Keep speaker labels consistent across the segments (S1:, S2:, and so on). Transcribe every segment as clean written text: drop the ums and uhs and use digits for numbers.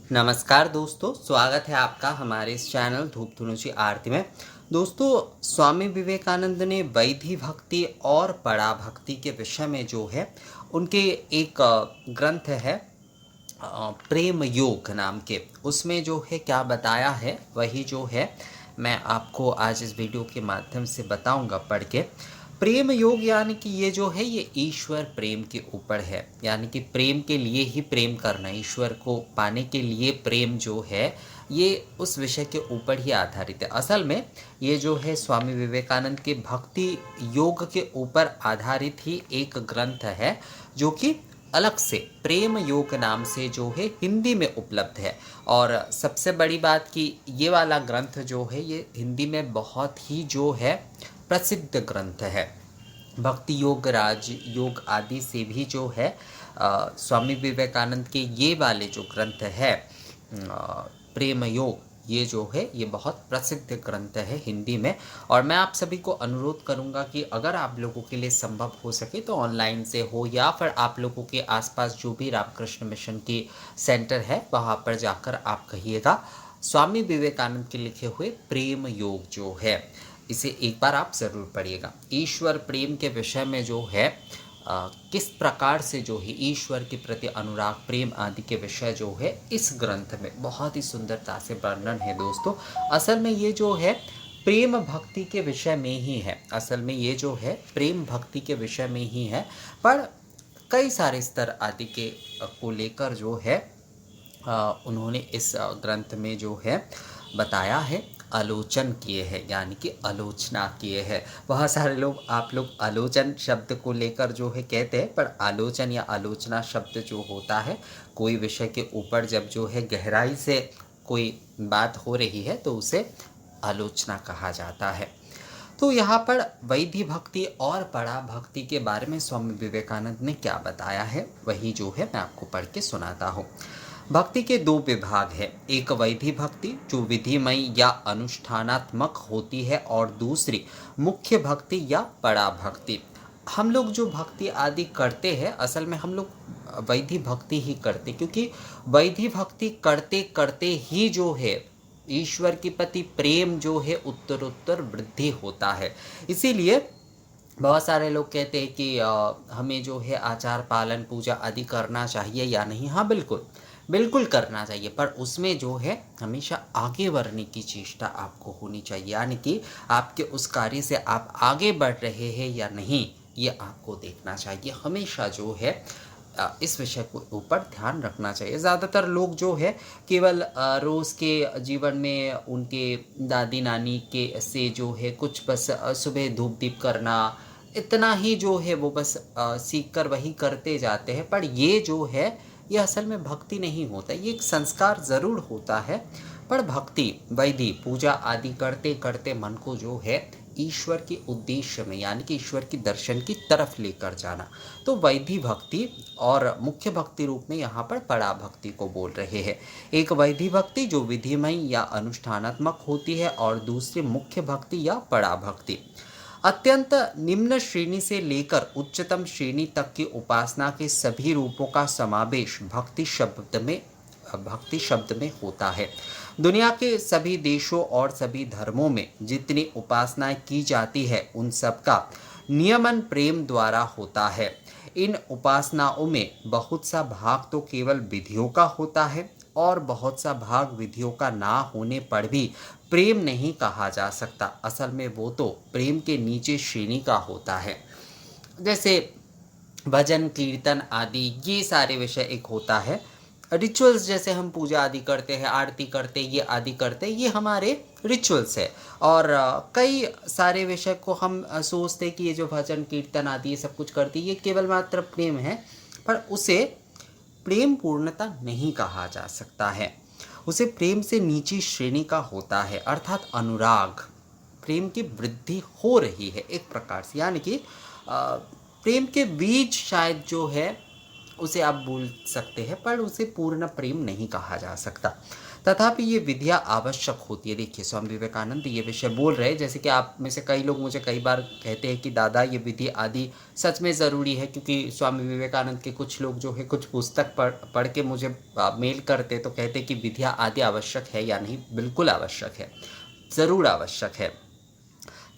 S1: नमस्कार दोस्तों, स्वागत है आपका हमारे इस चैनल धूप धुनुची आरती में। दोस्तों, स्वामी विवेकानंद ने वैधि भक्ति और पड़ा भक्ति के विषय में जो है उनके एक ग्रंथ है प्रेम योग नाम के, उसमें जो है क्या बताया है वही जो है मैं आपको आज इस वीडियो के माध्यम से बताऊंगा पढ़ के। प्रेम योग यानी कि ये जो है ये ईश्वर प्रेम के ऊपर है, यानी कि प्रेम के लिए ही प्रेम करना, ईश्वर को पाने के लिए प्रेम जो है ये उस विषय के ऊपर ही आधारित है। असल में ये जो है स्वामी विवेकानंद के भक्ति योग के ऊपर आधारित ही एक ग्रंथ है, जो कि अलग से प्रेम योग नाम से जो है हिंदी में उपलब्ध है। और सबसे बड़ी बात कि ये वाला ग्रंथ जो है ये हिंदी में बहुत ही जो है प्रसिद्ध ग्रंथ है। भक्ति योग, राज योग आदि से भी जो है स्वामी विवेकानंद के ये वाले जो ग्रंथ है प्रेम योग, ये जो है ये बहुत प्रसिद्ध ग्रंथ है हिंदी में। और मैं आप सभी को अनुरोध करूंगा कि अगर आप लोगों के लिए संभव हो सके तो ऑनलाइन से हो, या फिर आप लोगों के आसपास जो भी रामकृष्ण मिशन की सेंटर है वहाँ पर जाकर आप कहिएगा स्वामी विवेकानंद के लिखे हुए प्रेम योग जो है इसे एक बार आप ज़रूर पढ़िएगा। ईश्वर प्रेम के विषय में जो है किस प्रकार से जो है ईश्वर के प्रति अनुराग, प्रेम आदि के विषय जो है इस ग्रंथ में बहुत ही सुंदरता से वर्णन है। दोस्तों, असल में ये जो है प्रेम भक्ति के विषय में ही है, असल में ये जो है प्रेम भक्ति के विषय में ही है, पर कई सारे स्तर आदि के को लेकर जो है उन्होंने इस ग्रंथ में जो है बताया है, आलोचन किए हैं, यानी कि आलोचना किए हैं। बहुत सारे लोग आप लोग आलोचन शब्द को लेकर जो है कहते हैं, पर आलोचन या आलोचना शब्द जो होता है कोई विषय के ऊपर जब जो है गहराई से कोई बात हो रही है तो उसे आलोचना कहा जाता है। तो यहाँ पर वैधि भक्ति और पड़ा भक्ति के बारे में स्वामी विवेकानंद ने क्या बताया है वही जो है मैं आपको पढ़ के सुनाता हूँ। भक्ति के दो विभाग है, एक वैधि भक्ति जो विधिमय या अनुष्ठानात्मक होती है, और दूसरी मुख्य भक्ति या पड़ा भक्ति। हम लोग जो भक्ति आदि करते हैं असल में हम लोग वैधि भक्ति ही करते, क्योंकि वैधि भक्ति करते करते ही जो है ईश्वर के प्रति प्रेम जो है उत्तरोत्तर वृद्धि होता है। इसीलिए बहुत सारे लोग कहते हैं कि हमें जो है आचार पालन पूजा आदि करना चाहिए या नहीं। हाँ, बिल्कुल बिल्कुल करना चाहिए, पर उसमें जो है हमेशा आगे बढ़ने की चेष्टा आपको होनी चाहिए, यानी कि आपके उस कार्य से आप आगे बढ़ रहे हैं या नहीं ये आपको देखना चाहिए। हमेशा जो है इस विषय को ऊपर ध्यान रखना चाहिए। ज़्यादातर लोग जो है केवल रोज़ के जीवन में उनके दादी नानी के से जो है कुछ बस सुबह धूप दीप करना, इतना ही जो है वो बस सीख कर वही करते जाते हैं, पर ये जो है ये असल में भक्ति नहीं होता। ये एक संस्कार ज़रूर होता है, पर भक्ति वैधि पूजा आदि करते करते मन को जो है ईश्वर के उद्देश्य में, यानी कि ईश्वर की दर्शन की तरफ लेकर जाना, तो वैधि भक्ति और मुख्य भक्ति रूप में यहाँ पर पड़ा भक्ति को बोल रहे हैं। एक वैधि भक्ति जो विधिमय या अनुष्ठानात्मक होती है, और दूसरी मुख्य भक्ति या पड़ा भक्ति। अत्यंत निम्न श्रेणी से लेकर उच्चतम श्रेणी तक की उपासना के सभी रूपों का समावेश भक्ति शब्द में होता है। दुनिया के सभी देशों और सभी धर्मों में जितनी उपासनाएं की जाती है उन सब का नियमन प्रेम द्वारा होता है। इन उपासनाओं में बहुत सा भाग तो केवल विधियों का होता है, और बहुत सा भाग विधियों का ना होने पर भी प्रेम नहीं कहा जा सकता। असल में वो तो प्रेम के नीचे श्रेणी का होता है, जैसे भजन कीर्तन आदि ये सारे विषय एक होता है। रिचुअल्स जैसे हम पूजा आदि करते हैं, आरती करते हैं, ये आदि करते हैं, ये हमारे रिचुअल्स है। और कई सारे विषय को हम सोचते हैं कि ये जो भजन कीर्तन आदि ये सब कुछ करती है ये केवल मात्र प्रेम है, पर उसे प्रेम पूर्णता नहीं कहा जा सकता है। उसे प्रेम से नीची श्रेणी का होता है, अर्थात अनुराग, प्रेम की वृद्धि हो रही है एक प्रकार से, यानी कि प्रेम के बीज शायद जो है उसे आप बोल सकते हैं, पर उसे पूर्ण प्रेम नहीं कहा जा सकता। तथापि ये विधियाँ आवश्यक होती है। देखिए स्वामी विवेकानंद ये विषय बोल रहे हैं, जैसे कि आप में से कई लोग मुझे कई बार कहते हैं कि दादा ये विधि आदि सच में ज़रूरी है, क्योंकि स्वामी विवेकानंद के कुछ लोग जो है कुछ पुस्तक पढ़ के मुझे मेल करते तो कहते कि विधियाँ आदि आवश्यक है या नहीं। बिल्कुल आवश्यक है, ज़रूर आवश्यक है।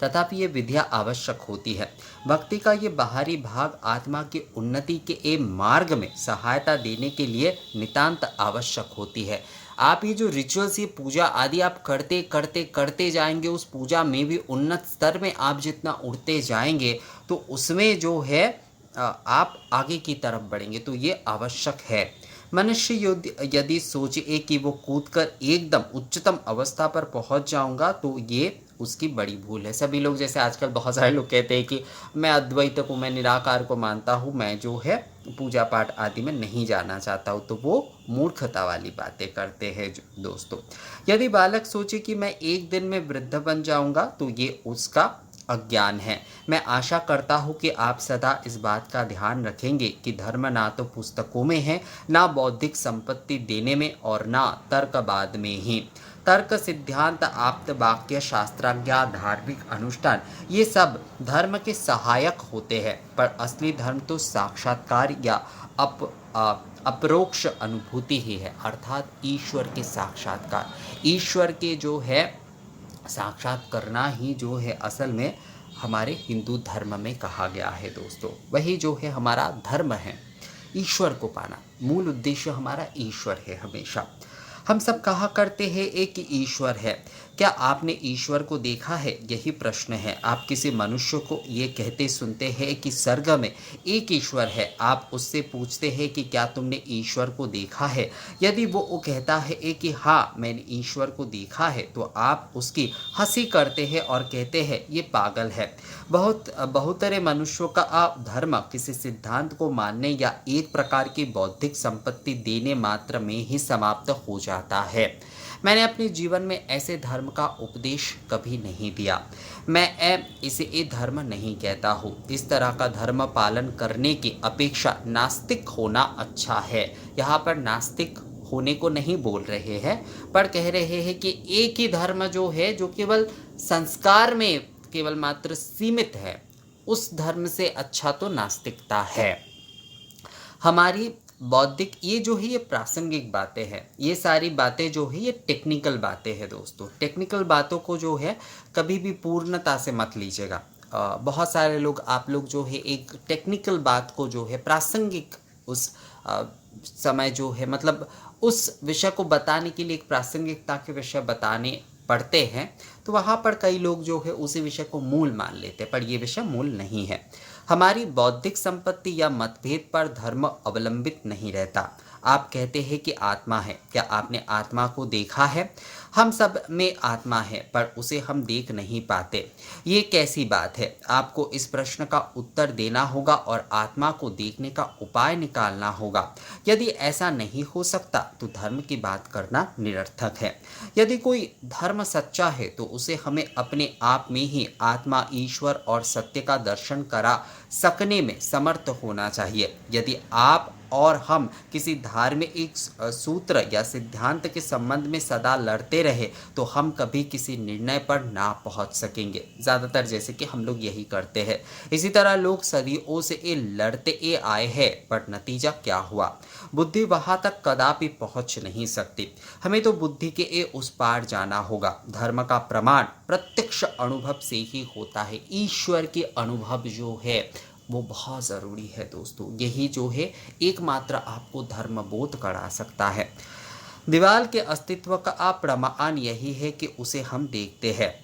S1: तथापि ये विधियाँ आवश्यक होती है। भक्ति का ये बाहरी भाग आत्मा की उन्नति के ए मार्ग में सहायता देने के लिए नितांत आवश्यक होती है। आप ये जो रिचुअल्स, ये पूजा आदि आप करते करते करते जाएंगे, उस पूजा में भी उन्नत स्तर में आप जितना उठते जाएंगे तो उसमें जो है आप आगे की तरफ बढ़ेंगे। तो ये आवश्यक है। मनुष्य यदि सोचे कि वो कूदकर एकदम उच्चतम अवस्था पर पहुंच जाऊंगा तो ये उसकी बड़ी भूल है। सभी लोग, जैसे आजकल बहुत सारे लोग कहते हैं कि मैं अद्वैत को, मैं निराकार को मानता हूँ, मैं जो है पूजा पाठ आदि में नहीं जाना चाहता हूँ, तो वो मूर्खता वाली बातें करते हैं दोस्तों। यदि बालक सोचे कि मैं एक दिन में वृद्ध बन जाऊंगा तो ये उसका अज्ञान है। मैं आशा करता हूँ कि आप सदा इस बात का ध्यान रखेंगे कि धर्म ना तो पुस्तकों में है, ना बौद्धिक संपत्ति देने में, और ना तर्कवाद में ही। तर्क, सिद्धांत, आप्त वाक्य, शास्त्राज्ञा, धार्मिक अनुष्ठान, ये सब धर्म के सहायक होते हैं, पर असली धर्म तो साक्षात्कार या अपरोक्ष अनुभूति ही है, अर्थात ईश्वर के साक्षात्कार। ईश्वर के जो है साक्षात करना ही जो है असल में हमारे हिंदू धर्म में कहा गया है दोस्तों। वही जो है हमारा धर्म है, ईश्वर को पाना। मूल उद्देश्य हमारा ईश्वर है हमेशा। हम सब कहा करते हैं एक ईश्वर है। क्या आपने ईश्वर को देखा है? यही प्रश्न है। आप किसी मनुष्य को ये कहते सुनते हैं कि स्वर्ग में एक ईश्वर है। आप उससे पूछते हैं कि क्या तुमने ईश्वर को देखा है? यदि वो कहता है कि हाँ मैंने ईश्वर को देखा है, तो आप उसकी हंसी करते हैं और कहते हैं ये पागल है। बहुतरे मनुष्यों का धर्म किसी सिद्धांत को मानने या एक प्रकार की बौद्धिक संपत्ति देने मात्र में ही समाप्त हो जाता है। मैंने अपने जीवन में ऐसे धर्म का उपदेश कभी नहीं दिया। मैं इसे धर्म नहीं कहता हूँ। इस तरह का धर्म पालन करने की अपेक्षा नास्तिक होना अच्छा है। यहाँ पर नास्तिक होने को नहीं बोल रहे हैं, पर कह रहे हैं कि एक ही धर्म जो है, जो केवल संस्कार में केवल मात्र सीमित है, उस धर्म से अच्छा तो नास्तिकता है। हमारी बौद्धिक ये जो है ये प्रासंगिक बातें हैं। ये सारी बातें जो है ये टेक्निकल बातें हैं दोस्तों। टेक्निकल बातों को जो है कभी भी पूर्णता से मत लीजिएगा। बहुत सारे लोग, आप लोग जो है एक टेक्निकल बात को जो है प्रासंगिक उस समय जो है, मतलब उस विषय को बताने के लिए एक प्रासंगिकता के विषय बताने पढ़ते हैं, तो वहाँ पर कई लोग जो है उसी विषय को मूल मान लेते हैं, पर ये विषय मूल नहीं है। हमारी बौद्धिक संपत्ति या मतभेद पर धर्म अवलंबित नहीं रहता। आप कहते हैं कि आत्मा है। क्या आपने आत्मा को देखा है? हम सब में आत्मा है, पर उसे हम देख नहीं पाते। ये कैसी बात है? आपको इस प्रश्न का उत्तर देना होगा और आत्मा को देखने का उपाय निकालना होगा। यदि ऐसा नहीं हो सकता तो धर्म की बात करना निरर्थक है। यदि कोई धर्म सच्चा है तो उसे हमें अपने आप में ही आत्मा, ईश्वर और सत्य का दर्शन करा सकने में समर्थ होना चाहिए। यदि आप और हम किसी धार्मिक एक सूत्र या सिद्धांत के संबंध में सदा लड़ते रहे तो हम कभी किसी निर्णय पर ना पहुंच सकेंगे। ज़्यादातर जैसे कि हम लोग यही करते हैं। इसी तरह लोग सदियों से ये लड़ते आए हैं, पर नतीजा क्या हुआ? बुद्धि वहाँ तक कदापि पहुँच नहीं सकती। हमें तो बुद्धि के उस पार जाना होगा। धर्म का प्रमाण प्रत्यक्ष अनुभव से ही होता है। ईश्वर के अनुभव जो है वो बहुत ज़रूरी है दोस्तों। यही जो है एकमात्र आपको धर्म बोध करा सकता है। दीवार के अस्तित्व का प्रमाण यही है कि उसे हम देखते हैं।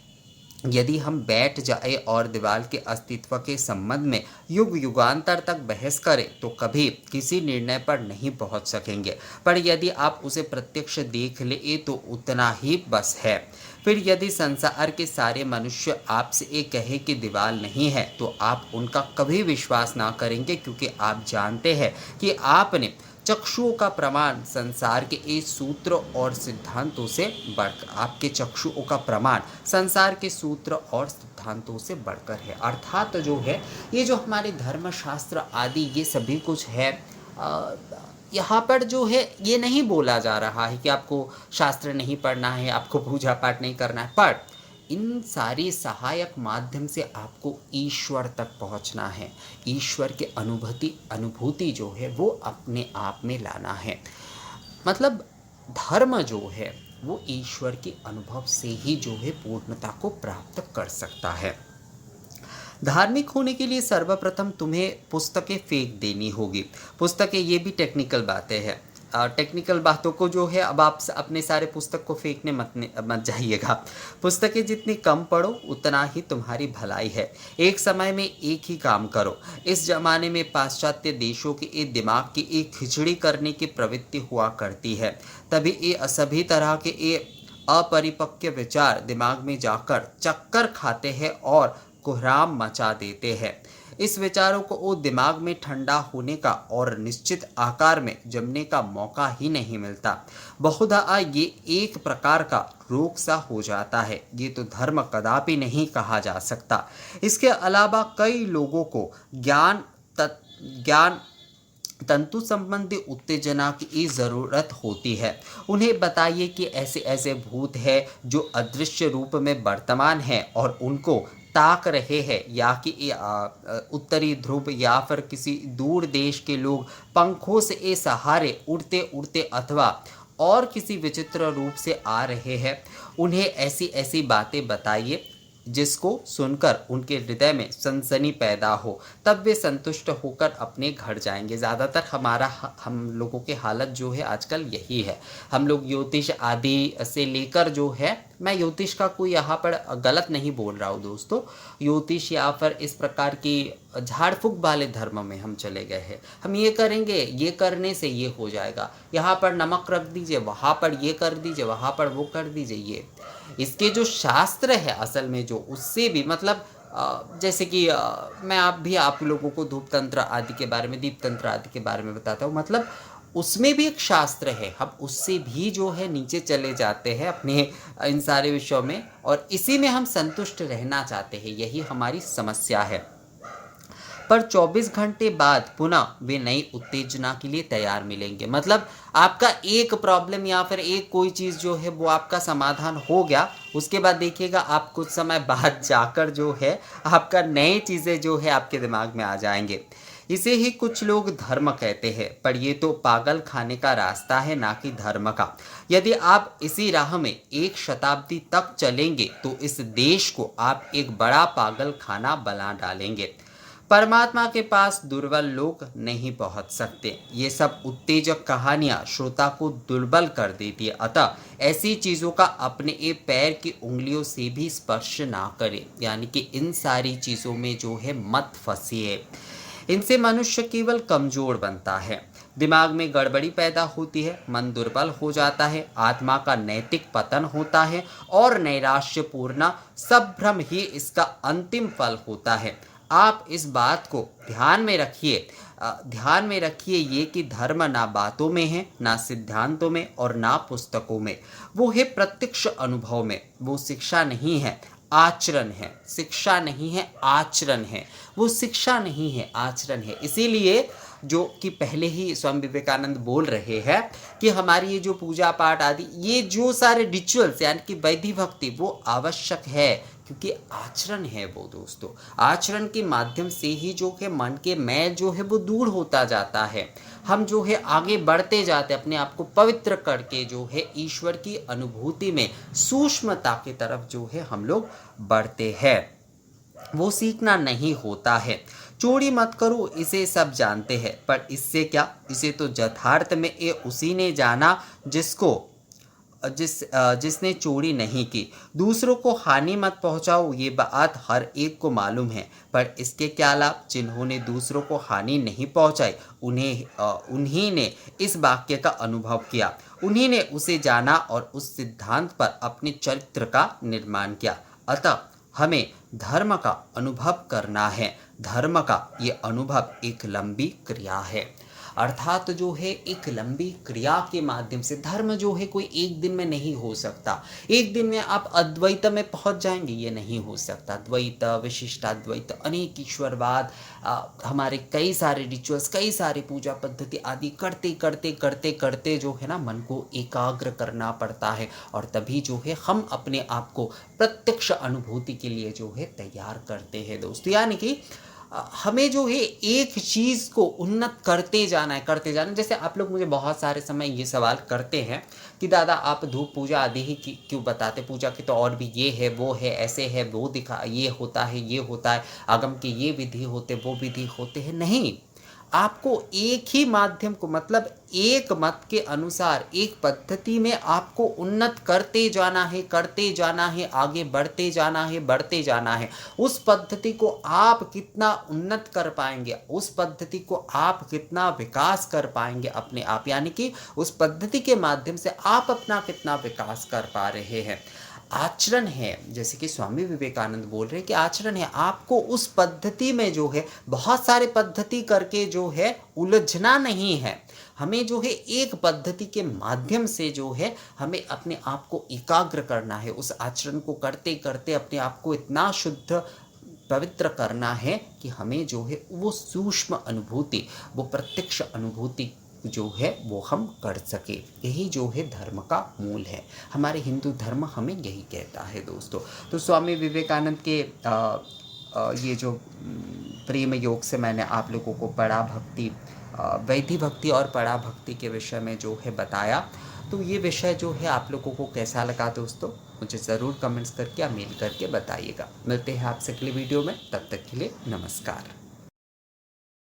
S1: यदि हम बैठ जाए और दीवार के अस्तित्व के संबंध में युग युगांतर तक बहस करें तो कभी किसी निर्णय पर नहीं पहुंच सकेंगे। पर यदि आप उसे प्रत्यक्ष देख ले तो उतना ही बस है। फिर यदि संसार के सारे मनुष्य आपसे ये कहे कि दीवार नहीं है तो आप उनका कभी विश्वास ना करेंगे, क्योंकि आप जानते हैं कि आपने चक्षुओं का प्रमाण संसार के इस सूत्र और सिद्धांतों से बढ़कर, आपके चक्षुओं का प्रमाण संसार के सूत्र और सिद्धांतों से बढ़कर है। अर्थात जो है ये जो हमारे धर्मशास्त्र आदि ये सभी कुछ है, यहाँ पर जो है ये नहीं बोला जा रहा है कि आपको शास्त्र नहीं पढ़ना है, आपको पूजा पाठ नहीं करना है, पर इन सारी सहायक माध्यम से आपको ईश्वर तक पहुँचना है। ईश्वर के अनुभूति जो है वो अपने आप में लाना है। मतलब धर्म जो है वो ईश्वर के अनुभव से ही जो है पूर्णता को प्राप्त कर सकता है। धार्मिक होने के लिए सर्वप्रथम तुम्हें पुस्तकें फेंक देनी होगी। पुस्तकें, ये भी टेक्निकल बातें हैं। टेक्निकल बातों को जो है अब आप अपने सारे पुस्तक को फेंकने मत जाइएगा। पुस्तकें जितनी कम पढ़ो उतना ही तुम्हारी भलाई है। एक समय में एक ही काम करो। इस जमाने में पाश्चात्य देशों के ये दिमाग की एक खिचड़ी करने की प्रवृत्ति हुआ करती है। तभी ये सभी तरह के ये अपरिपक्व विचार दिमाग में जाकर चक्कर खाते हैं और कोहराम मचा देते हैं। इस विचारों को वो दिमाग में ठंडा होने का और निश्चित आकार में जमने का मौका ही नहीं मिलता। बहुधा ये एक प्रकार का रोग सा हो जाता है। ये तो धर्म कदापि नहीं कहा जा सकता। इसके अलावा कई लोगों को ज्ञान तंतु संबंधी उत्तेजना की ज़रूरत होती है। उन्हें बताइए कि ऐसे ऐसे भूत हैं जो अदृश्य रूप में वर्तमान हैं और उनको ताक रहे हैं, या कि उत्तरी ध्रुव या फिर किसी दूर देश के लोग पंखों से ये सहारे उड़ते उड़ते अथवा और किसी विचित्र रूप से आ रहे हैं। उन्हें ऐसी ऐसी बातें बताइए जिसको सुनकर उनके हृदय में सनसनी पैदा हो, तब वे संतुष्ट होकर अपने घर जाएंगे। ज़्यादातर हम लोगों की हालत जो है आजकल यही है। हम लोग ज्योतिष आदि से लेकर जो है, मैं ज्योतिष का कोई यहाँ पर गलत नहीं बोल रहा हूँ दोस्तों, ज्योतिष या फिर इस प्रकार की झाड़ फूक वाले धर्म में हम चले गए हैं। हम ये करेंगे, ये करने से ये हो जाएगा, यहाँ पर नमक रख दीजिए, वहाँ पर ये कर दीजिए, वहाँ पर वो कर दीजिए। ये इसके जो शास्त्र है असल में जो, उससे भी मतलब जैसे कि मैं आप लोगों को धूप तंत्र आदि के बारे में, दीप तंत्र आदि के बारे में बताता हूँ। मतलब उसमें भी एक शास्त्र है, हम उससे भी जो है नीचे चले जाते हैं अपने इन सारे विषयों में, और इसी में हम संतुष्ट रहना चाहते हैं। यही हमारी समस्या है। पर 24 घंटे बाद पुनः वे नई उत्तेजना के लिए तैयार मिलेंगे। मतलब आपका एक प्रॉब्लम या फिर एक कोई चीज़ जो है वो आपका समाधान हो गया, उसके बाद देखिएगा आप कुछ समय बाद जाकर जो है आपका नई चीज़ें जो है आपके दिमाग में आ जाएंगे। इसे ही कुछ लोग धर्म कहते हैं, पर ये तो पागल खाने का रास्ता है, ना कि धर्म का। यदि आप इसी राह में 1 शताब्दी तक चलेंगे तो इस देश को आप एक बड़ा पागल खाना बना डालेंगे। परमात्मा के पास दुर्बल लोग नहीं पहुंच सकते। ये सब उत्तेजक कहानियां श्रोता को दुर्बल कर देती है। अतः ऐसी चीज़ों का अपने पैर की उंगलियों से भी स्पर्श ना करें। यानी कि इन सारी चीज़ों में जो है मत फंसिए। इनसे मनुष्य केवल कमज़ोर बनता है, दिमाग में गड़बड़ी पैदा होती है, मन दुर्बल हो जाता है, आत्मा का नैतिक पतन होता है और नैराश्यपूर्ण सब भ्रम ही इसका अंतिम फल होता है। आप इस बात को ध्यान में रखिए ये कि धर्म ना बातों में है, ना सिद्धांतों में और ना पुस्तकों में, वो है प्रत्यक्ष अनुभव में। वो शिक्षा नहीं है, आचरण है। शिक्षा नहीं है, आचरण है। वो शिक्षा नहीं है, आचरण है। इसीलिए जो कि पहले ही स्वामी विवेकानंद बोल रहे हैं कि हमारी ये जो पूजा पाठ आदि, ये जो सारे रिचुअल्स यानी कि वैधि भक्ति, वो आवश्यक है, क्योंकि आचरण है वो दोस्तों। आचरण के माध्यम से ही जो है मन के मैल जो है वो दूर होता जाता है। हम जो है आगे बढ़ते जाते, अपने आप को पवित्र करके जो है ईश्वर की अनुभूति में सूक्ष्मता की तरफ जो है हम लोग बढ़ते हैं। वो सीखना नहीं होता है। चोरी मत करो, इसे सब जानते हैं, पर इससे क्या? इसे तो यथार्थ में ये उसी ने जाना जिसने चोरी नहीं की। दूसरों को हानि मत पहुंचाओ, ये बात हर एक को मालूम है, पर इसके क्या लाभ? जिन्होंने दूसरों को हानि नहीं पहुंचाई उन्हीं ने इस वाक्य का अनुभव किया, उन्हीं ने उसे जाना और उस सिद्धांत पर अपने चरित्र का निर्माण किया। अतः हमें धर्म का अनुभव करना है। धर्म का ये अनुभव एक लंबी क्रिया है। अर्थात जो है एक लंबी क्रिया के माध्यम से धर्म जो है कोई एक दिन में नहीं हो सकता। एक दिन में आप अद्वैत में पहुंच जाएंगे, ये नहीं हो सकता। द्वैत, विशिष्टाद्वैत, अनेक ईश्वरवाद, हमारे कई सारे रिचुअल्स, कई सारे पूजा पद्धति आदि करते करते करते करते जो है ना मन को एकाग्र करना पड़ता है, और तभी जो है हम अपने आप को प्रत्यक्ष अनुभूति के लिए जो है तैयार करते हैं दोस्तों। यानी कि हमें जो है एक चीज़ को उन्नत करते जाना है, करते जाना है। जैसे आप लोग मुझे बहुत सारे समय ये सवाल करते हैं कि दादा आप धूप पूजा आदि ही क्यों बताते, पूजा की तो और भी ये है वो है, ऐसे है वो दिखा, ये होता है ये होता है, आगम के ये विधि होते वो विधि होते हैं। नहीं, आपको एक ही माध्यम को, मतलब एक मत के अनुसार एक पद्धति में आपको उन्नत करते जाना है, करते जाना है, आगे बढ़ते जाना है, बढ़ते जाना है। उस पद्धति को आप कितना उन्नत कर पाएंगे, उस पद्धति को आप कितना विकास कर पाएंगे अपने आप, यानी कि उस पद्धति के माध्यम से आप अपना कितना विकास कर पा रहे हैं। आचरण है, जैसे कि स्वामी विवेकानंद बोल रहे हैं कि आचरण है। आपको उस पद्धति में जो है बहुत सारे पद्धति करके जो है उलझना नहीं है। हमें जो है एक पद्धति के माध्यम से जो है हमें अपने आप को एकाग्र करना है। उस आचरण को करते करते अपने आप को इतना शुद्ध पवित्र करना है कि हमें जो है वो सूक्ष्म अनुभूति, वो प्रत्यक्ष अनुभूति जो है वो हम कर सके। यही जो है धर्म का मूल है। हमारे हिंदू धर्म हमें यही कहता है दोस्तों। तो स्वामी विवेकानंद के ये जो प्रेम योग से मैंने आप लोगों को पड़ा भक्ति, वैधि भक्ति और पड़ा भक्ति के विषय में जो है बताया। तो ये विषय जो है आप लोगों को कैसा लगा दोस्तों, मुझे ज़रूर कमेंट्स करके या मेल करके बताइएगा। मिलते हैं आपसे अगले वीडियो में, तब तक के लिए नमस्कार।